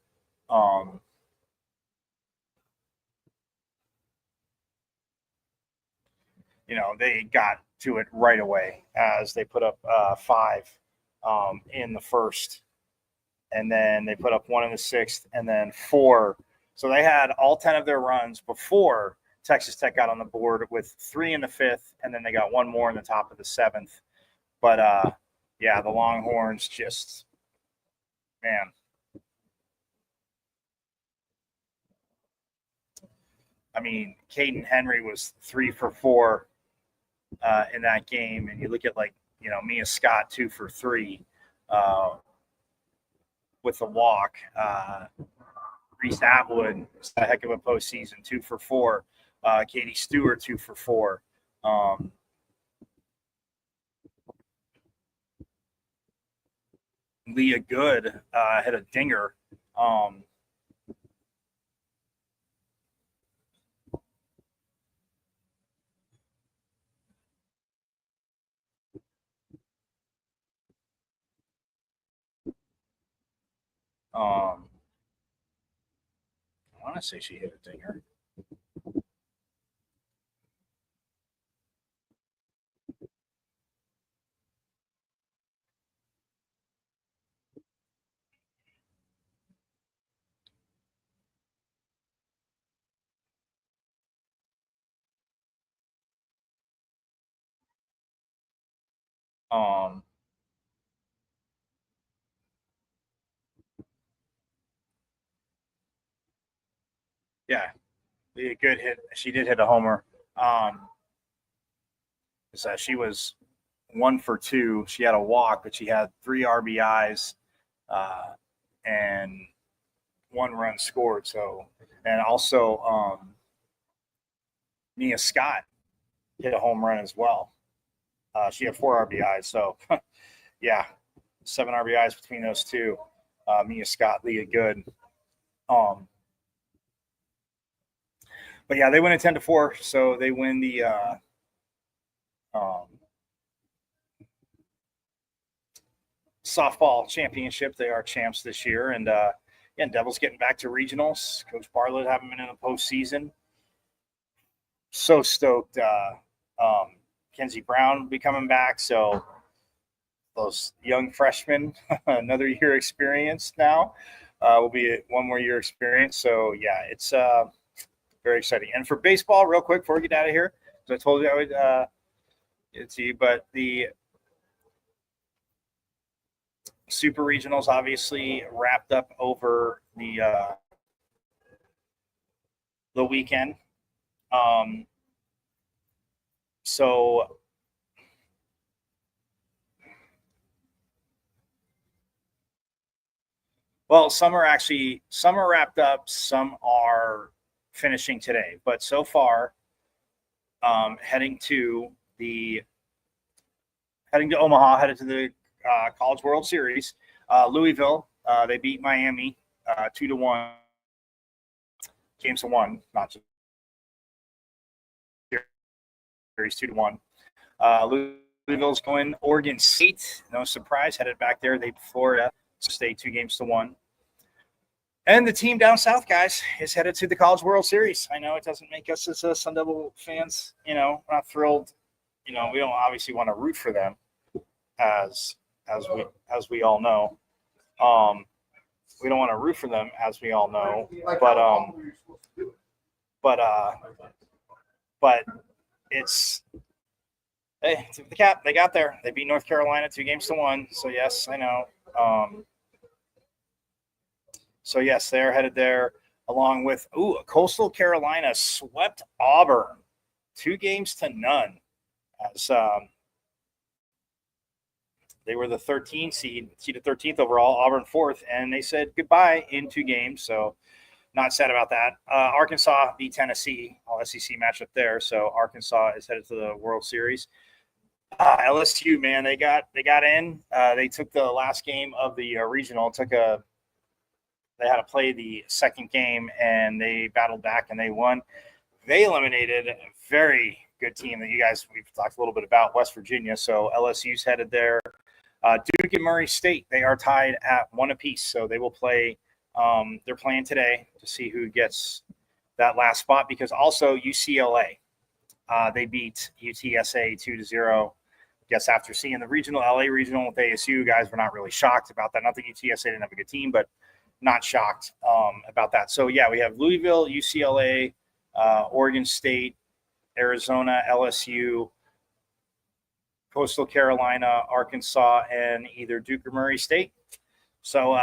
Speaker 6: they got to it right away as they put up 5 in the first, and then they put up 1 in the 6th, and then 4. So they had all 10 of their runs before Texas Tech got on the board with 3 in the 5th, and then they got 1 more in the top of the 7th. But yeah, the Longhorns just, man. I mean, Caden Henry was 3 for 4 in that game, and you look at Mia Scott 2 for 3 with the walk. Reese Atwood was a heck of a postseason, 2 for 4. Katie Stewart 2 for 4. Leah Good had a dinger. I want to say she hit a dinger. Yeah, a good hit. She did hit a homer. So she was 1 for 2. She had a walk, but she had 3 RBIs and 1 run scored. So, and also Mia Scott hit a home run as well. She had 4 RBIs. So, yeah, 7 RBIs between those two. Mia Scott, Leah Good. But yeah, they win at 10-4, so they win the softball championship. They are champs this year, and Devils getting back to regionals. Coach Bartlett haven't been in the postseason. So stoked. Kenzie Brown will be coming back, so those young freshmen, another year experience now, will be 1 more year experience. So yeah, it's very exciting. And for baseball, real quick before we get out of here, so I told you I would get it to you, but the Super Regionals obviously wrapped up over the weekend. So well, some are wrapped up, some are finishing today, but so far, heading to Omaha, headed to the College World Series. Louisville, they beat Miami 2-1. Games to 1, not just series 2-1. Louisville's going Oregon State, no surprise, headed back there. They beat Florida State 2-1. And the team down south, guys, is headed to the College World Series. I know it doesn't make us as Sun Devil fans, not thrilled. We don't obviously want to root for them, as we all know. We don't want to root for them, as we all know. But it's tip of the cap. They got there. They beat North Carolina 2-1. So yes, I know. So yes, they're headed there, along with Coastal Carolina swept Auburn 2-0. As They were the 13 seeded 13th overall, Auburn 4th, and they said goodbye in 2 games. So not sad about that. Arkansas beat Tennessee, all SEC matchup there. So Arkansas is headed to the World Series. LSU, man, they got in. They took the last game of the regional. They had to play the second game, and they battled back and they won. They eliminated a very good team that we've talked a little bit about, West Virginia. So LSU's headed there. Duke and Murray State, they are tied at 1 apiece. So they will play. They're playing today to see who gets that last spot, because also UCLA, they beat UTSA 2-0. Guess after seeing the LA regional with ASU, guys, we're not really shocked about that. Not that UTSA didn't have a good team, but not shocked about that. So, yeah, we have Louisville, UCLA, Oregon State, Arizona, LSU, Coastal Carolina, Arkansas, and either Duke or Murray State. So,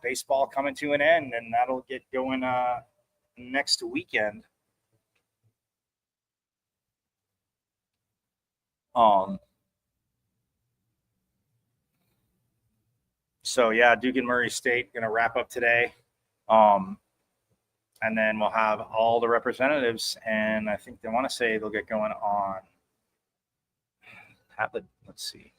Speaker 6: baseball coming to an end, and that'll get going next weekend. So, Duke and Murray State going to wrap up today. And then we'll have all the representatives, and I think they want to say they'll get going on tablet. Let's see.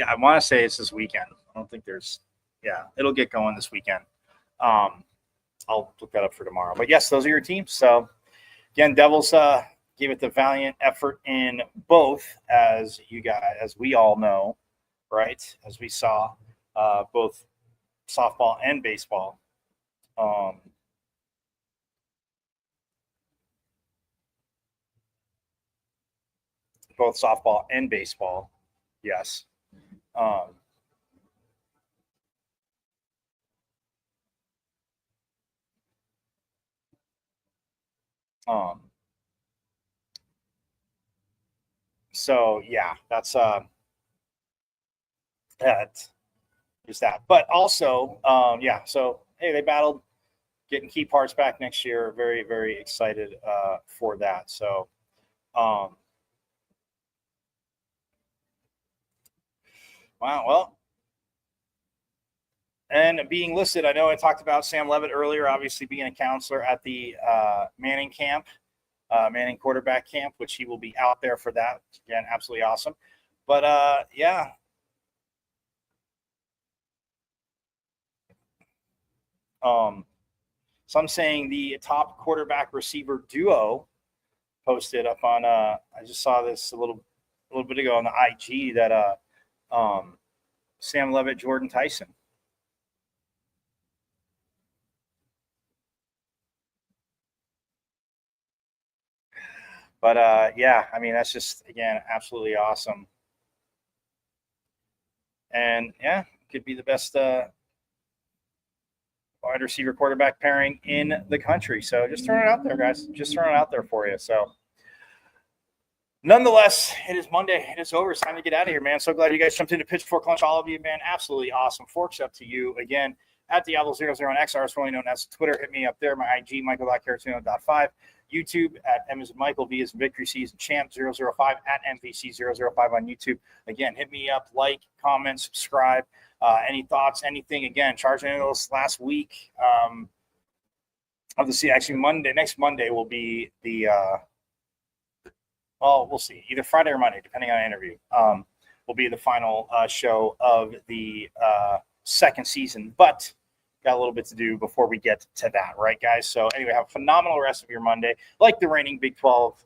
Speaker 6: I want to say it's this weekend. I don't think it'll get going this weekend. I'll look that up for tomorrow. But yes, those are your teams. So again, Devils gave it the valiant effort in both, as we all know, right? As we saw, both softball and baseball. Both softball and baseball, yes. So that's that is that. But also, so hey, they battled, getting key parts back next year. Very, very excited for that. So wow, well, and being listed, I know I talked about Sam Levitt earlier, obviously being a counselor at the Manning camp, Manning quarterback camp, which he will be out there for that. Again, absolutely awesome. But so I'm saying the top quarterback receiver duo posted up on I just saw this a little bit ago on the IG that Sam Levitt, Jordan Tyson. But I mean, that's just, again, absolutely awesome. And could be the best wide receiver quarterback pairing in the country. So just throwing it out there, guys. Just throwing it out there for you. So nonetheless, it is Monday. It is over. It's time to get out of here, man. So glad you guys jumped into Pitchfork Lunch. All of you, man. Absolutely awesome. Forks up to you again at Diablo001XR, formerly known as Twitter. Hit me up there. My IG, Michael.Caratuno.5. YouTube at M as in Michael, V as in Victory, C as in Champ 005 at MVC005 on YouTube. Again, hit me up, like, comment, subscribe. Any thoughts, anything? Again, Charging Angels last week of the season. Actually, next Monday will be the we'll see, either Friday or Monday, depending on the interview. Will be the final show of the second season, but got a little bit to do before we get to that, right, guys? So anyway, have a phenomenal rest of your Monday. Like the reigning Big 12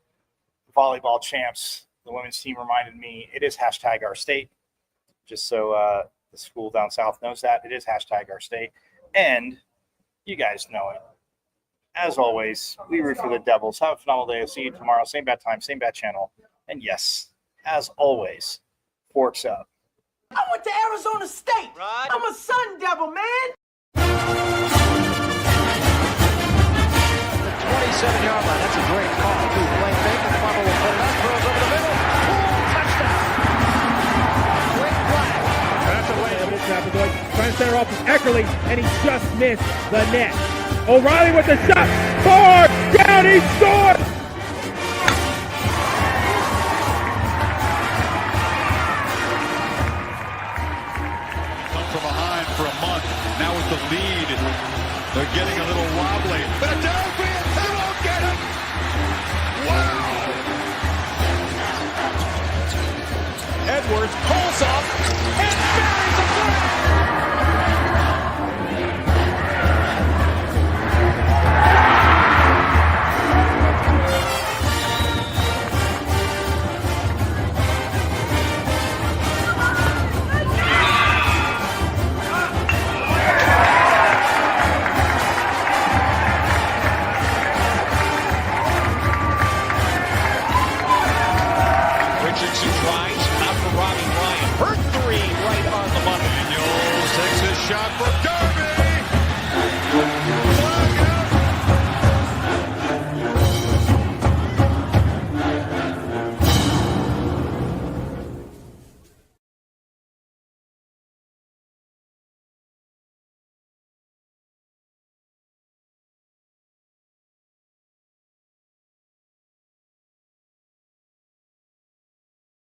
Speaker 6: volleyball champs, the women's team reminded me, it is #OurState. Just so the school down south knows that. It is #OurState. And you guys know it. As always, we root for the Devils. Have a phenomenal day. I'll see you tomorrow. Same bad time, same bad channel. And yes, as always, forks up.
Speaker 12: I went to Arizona State. Right. I'm a Sun Devil, man.
Speaker 2: The 27-yard line. That's a great call. Playing fake. The funnel will put it up. Throws over the middle. Touchdown. Quick flag. That's a
Speaker 3: Trying to center off with Eckerly, and he just missed the net. O'Reilly with the shot. Far down, he scored!
Speaker 4: Come from behind for a month. Now with the lead, they're getting a little wobbly. Philadelphia, they won't get him! Wow!
Speaker 2: Edwards pulls up and buries a play!
Speaker 4: Richardson tries, out for Robbie Ryan. Her three right on the money. Daniels takes his shot for